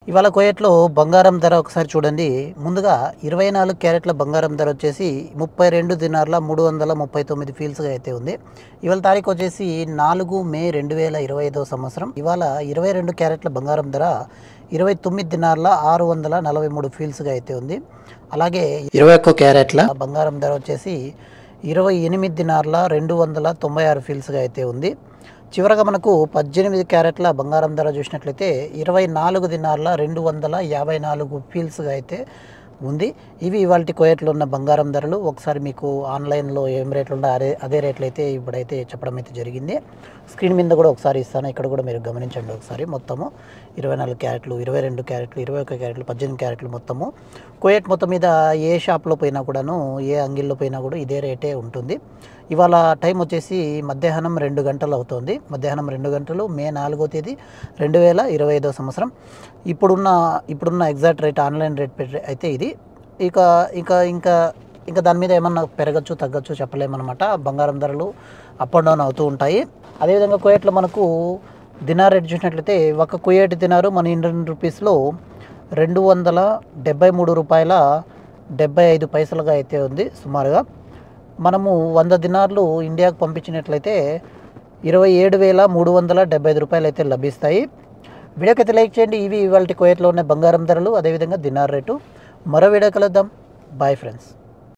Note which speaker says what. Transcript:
Speaker 1: ఇవాళ కువైట్లో బంగారం ధర ఒకసారి చూడండి. ముందుగా 24 క్యారెట్ల బంగారం ధర వచ్చేసి 32 దినార్ల 339 ఫీల్స్‌గా అయితే ఉంది. ఇవాళ తారీఖు వచ్చేసి 4 మే 2025 సంవత్సరం. ఇవాళ 22 క్యారెట్ల బంగారం ధర 29 దినార్ల 643 ఫీల్స్‌గా అయితే ఉంది. అలాగే 21 క్యారెట్ల బంగారం ధర వచ్చేసి 28 దినార్ల 296 ఫీల్స్‌గా అయితే ఉంది. చివరగా మనకు 18 క్యారెట్ల బంగారం ధర చూసినట్లయితే 24 దినార్ల 254 ఫీల్స్‌గా అయితే ఉంది. ఇవి ఇవాల్టి కువైట్‌లో ఉన్న బంగారం ధరలు. ఒకసారి మీకు ఆన్‌లైన్‌లో ఏం రేట్లు ఉందో అదే రేట్లు అయితే ఇప్పుడైతే చెప్పడం అయితే జరిగింది. స్క్రీన్ మీద కూడా ఒకసారి ఇస్తాను. ఇక్కడ కూడా మీరు గమనించండి ఒకసారి. మొత్తము 24 క్యారెట్లు, 22 క్యారెట్లు, 21 క్యారెట్లు, 18 క్యారెట్లు మొత్తము. కువైట్ మొత్తం మీద ఏ షాప్‌లో పోయినా కూడాను, ఏ అంగిల్లో పోయినా కూడా ఇదే రేటే ఉంటుంది. ఇవాళ టైం వచ్చేసి మధ్యాహ్నం 2 గంటలు అవుతోంది. మధ్యాహ్నం 2 గంటలు మే 4వ తేదీ 2025 సంవత్సరం. ఇప్పుడున్న ఎగ్జాక్ట్ రేట్ ఆన్‌లైన్ రేట్ అయితే ఇది. ఇక ఇక ఇంకా ఇంకా దాని మీద ఏమన్నా పెరగచ్చు, తగ్గచ్చు చెప్పలేమన్నమాట. బంగారం ధరలు అప్ అండ్ డౌన్ అవుతూ ఉంటాయి. అదేవిధంగా కువైట్‌లో మనకు దినార్ రేట్ చూసినట్లయితే ఒక కువైట్ దినారు మన ఇండియన్ రూపీస్‌లో $270.75 అయితే ఉంది సుమారుగా. మనము 100 దినార్లు ఇండియాకు పంపించినట్లయితే $27,375 అయితే లభిస్తాయి. వీడియోకైతే లైక్ చేయండి. ఇవి ఇవాల్టి కువైట్‌లో ఉన్న బంగారం ధరలు, అదేవిధంగా దినార్ రేటు. మరో వీడియో కలుద్దాం. Bye friends.